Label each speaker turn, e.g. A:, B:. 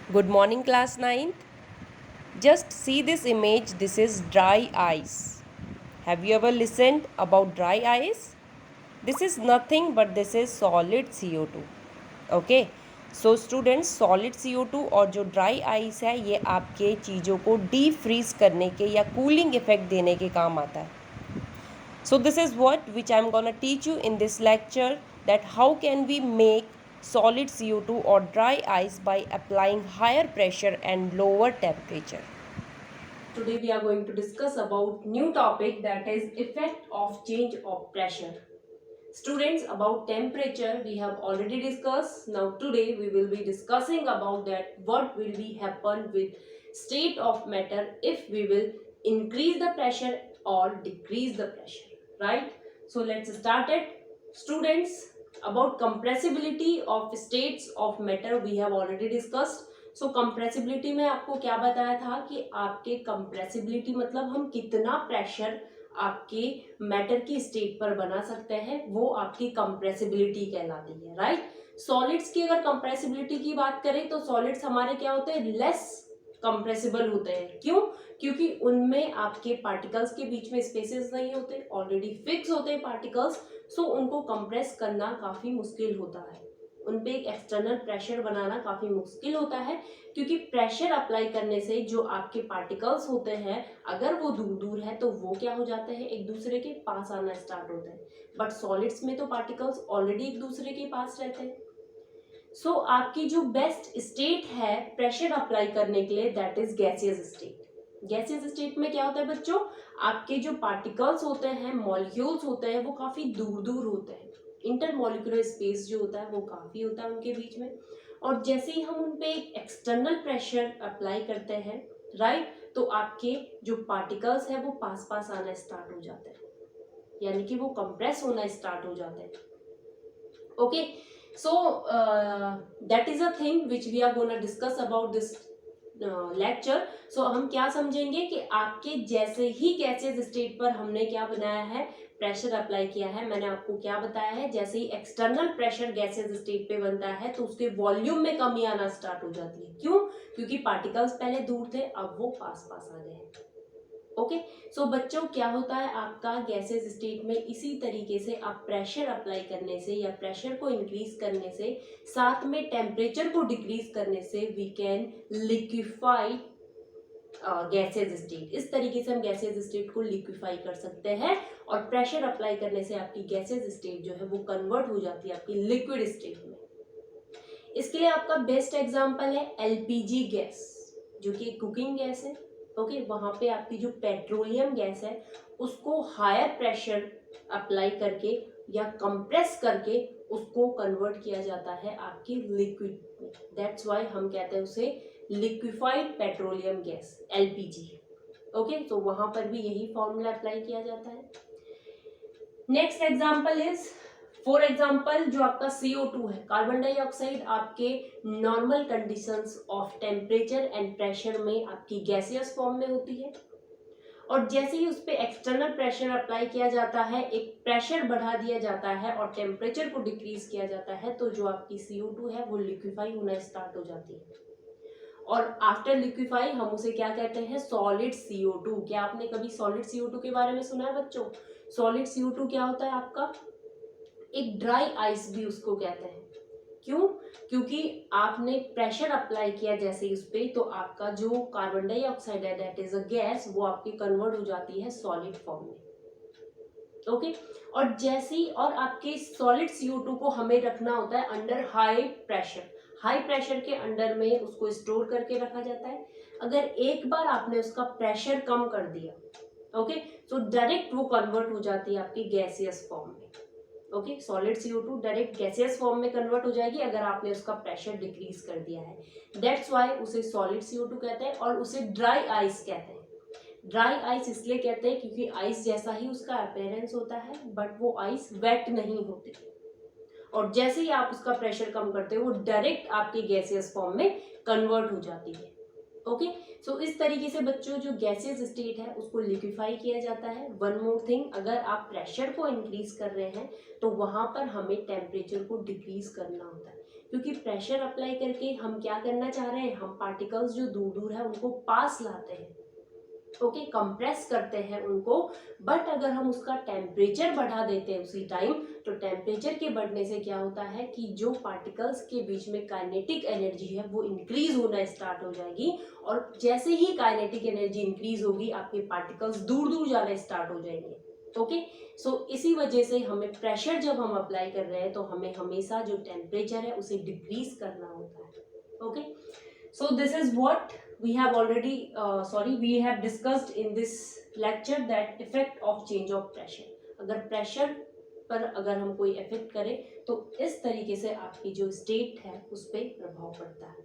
A: Good morning, class 9th. Just see this image. This is dry ice. Have you ever listened about dry ice? This is nothing but this is solid CO2. Okay. So students solid CO2 और जो dry ice है ये आपके चीज़ों को deep freeze करने के या कूलिंग इफेक्ट देने के काम आता है. So this is what which I am gonna teach you in this lecture, that how can we make solid CO2 or dry ice by applying higher pressure and lower temperature. Today we are going to discuss about new topic, that is effect of change of pressure. Students, about temperature we have already discussed. Now today we will be discussing about that what will be happen with state of matter if we will increase the pressure or decrease the pressure, right? So let's start it. Students, about compressibility of states of matter we have already discussed. So compressibility में आपको क्या बताया था कि आपके compressibility मतलब हम कितना प्रेशर आपके मैटर की स्टेट पर बना सकते हैं, वो आपकी कंप्रेसिबिलिटी कहलाती है, राइट. सॉलिड्स की अगर कंप्रेसिबिलिटी की बात करें तो सॉलिड्स हमारे क्या होते हैं, लेस कंप्रेसिबल होते हैं. क्यों? क्योंकि उनमें आपके पार्टिकल्स के बीच में स्पेसेस नहीं होते, ऑलरेडी फिक्स होते हैं पार्टिकल्स. सो उनको कंप्रेस करना काफी मुश्किल होता है, उन पे एक एक्सटर्नल प्रेशर बनाना काफी मुश्किल होता है, क्योंकि प्रेशर अप्लाई करने से जो आपके पार्टिकल्स होते हैं अगर वो दूर दूर है तो वो क्या हो जाते हैं, एक दूसरे के पास आना स्टार्ट होते हैं. बट सॉलिड्स में तो पार्टिकल्स ऑलरेडी एक दूसरे के पास रहते हैं. सो आपकी जो बेस्ट स्टेट है प्रेशर अप्लाई करने के लिए, that is gaseous state. Gaseous state में क्या होता है बच्चों, आपके जो पार्टिकल्स होते हैं, मॉलिक्यूल्स होते हैं, वो काफी दूर दूर होते हैं. इंटरमोलिकुलर स्पेस जो होता है वो काफी होता है उनके बीच में. और जैसे ही हम उन पे एक एक्सटर्नल प्रेशर अप्लाई करते हैं, राइट, तो आपके जो पार्टिकल्स है वो पास पास आना स्टार्ट हो जाते हैं, यानी कि वो कंप्रेस होना स्टार्ट हो जाते हैं. Okay, so that is a thing which we are gonna discuss about this lecture. सो हम क्या समझेंगे कि आपके जैसे ही गैसेस स्टेट पर हमने क्या बनाया है, प्रेशर अप्लाई किया है. मैंने आपको क्या बताया है, जैसे ही एक्सटर्नल प्रेशर गैसेस स्टेट पे बनता है तो उसके वॉल्यूम में कमी आना स्टार्ट हो जाती है. क्यों? क्योंकि पार्टिकल्स पहले दूर थे, अब वो पास पास आ गए. ओके, सो बच्चों क्या होता है आपका गैसेस स्टेट में, इसी तरीके से आप प्रेशर अप्लाई करने से या प्रेशर को इंक्रीज करने से, साथ में टेम्परेचर को डिक्रीज करने से we can liquefy gases state. इस तरीके से हम गैसेस स्टेट को लिक्विफाई कर सकते हैं और प्रेशर अप्लाई करने से आपकी गैसेस स्टेट जो है वो कन्वर्ट हो जाती है आपकी लिक्विड स्टेट में. इसके लिए आपका बेस्ट एग्जांपल है एलपीजी गैस, जो कि कुकिंग गैस है. ओके, वहां पे आपकी जो पेट्रोलियम गैस है उसको हायर प्रेशर अप्लाई करके या कंप्रेस करके उसको कन्वर्ट किया जाता है आपकी लिक्विड में. दैट्स व्हाई हम कहते हैं उसे liquefied petroleum gas, LPG. Okay, तो वहां पर भी यही फॉर्मूला अप्लाई किया जाता है. Next example is, for example जो आपका CO2 है, कार्बन डाइऑक्साइड, आपके normal conditions of temperature and pressure में आपकी गैसियस फॉर्म में होती है. और जैसे ही उस पर एक्सटर्नल प्रेशर अप्लाई किया जाता है, एक प्रेशर बढ़ा दिया जाता है और टेम्परेचर को डिक्रीज किया जाता है, तो जो आपकी CO2 है वो लिक्विफाई होना स्टार्ट हो जाती है. और आफ्टर लिक्विफाई हम उसे क्या कहते हैं, सॉलिड CO2. क्या आपने कभी सॉलिड CO2 के बारे में सुना है बच्चों? सॉलिड CO2 क्या होता है आपका, एक ड्राई आइस भी उसको कहते हैं. क्यों? क्योंकि आपने प्रेशर अप्लाई किया जैसे उस पे, तो आपका जो कार्बन डाइऑक्साइड है दैट इज अ गैस, वो आपकी कन्वर्ट हो जाती है सॉलिड फॉर्म में. ओके, और जैसी, और आपके सॉलिड CO2 को हमें रखना होता है under high pressure. High pressure के अंडर में उसको स्टोर करके रखा जाता है. अगर एक बार आपने उसका प्रेशर कम कर दिया, ओके, तो डायरेक्ट वो कन्वर्ट हो जाती है आपकी गैसियस फॉर्म में. Okay, solid CO2 direct gaseous form में कन्वर्ट हो जाएगी अगर आपने उसका प्रेशर डिक्रीज कर दिया है. दैट्स व्हाई उसे सॉलिड CO2 कहते हैं और उसे ड्राई आइस कहते हैं. ड्राई आइस इसलिए कहते हैं क्योंकि आइस जैसा ही उसका अपीयरेंस होता है, बट वो आइस वेट नहीं होती. और जैसे ही आप उसका प्रेशर कम करते हो वो डायरेक्ट आपकी गैसियस फॉर्म में कन्वर्ट हो जाती है. ओके, सो इस तरीके से बच्चों जो गैसियस स्टेट है उसको लिक्विफाई किया जाता है. वन मोर थिंग, अगर आप प्रेशर को इंक्रीज कर रहे हैं तो वहां पर हमें टेम्परेचर को डिक्रीज करना होता है. क्योंकि प्रेशर अप्लाई करके हम क्या करना चाह रहे हैं, हम पार्टिकल्स जो दूर दूर है उनको पास लाते हैं, ओके, कंप्रेस करते हैं उनको। बट अगर हम उसका टेम्परेचर बढ़ा देते हैं उसी टाइम, तो टेम्परेचर के बढ़ने से क्या होता है कि जो पार्टिकल्स के बीच में काइनेटिक एनर्जी है वो इंक्रीज होना स्टार्ट हो जाएगी, और जैसे ही काइनेटिक एनर्जी इंक्रीज होगी आपके पार्टिकल्स दूर दूर जाना स्टार्ट हो जाएंगे, ओके। सो इसी वजह से हमें प्रेशर जब हम अप्लाई कर रहे हैं तो हमें हमेशा जो टेम्परेचर है उसे डिक्रीज करना होता है, okay. So this is what we have already we have discussed in this lecture, that effect of change of pressure. अगर प्रेशर पर अगर हम कोई इफेक्ट करें तो इस तरीके से आपकी जो स्टेट है उस पर प्रभाव पड़ता है।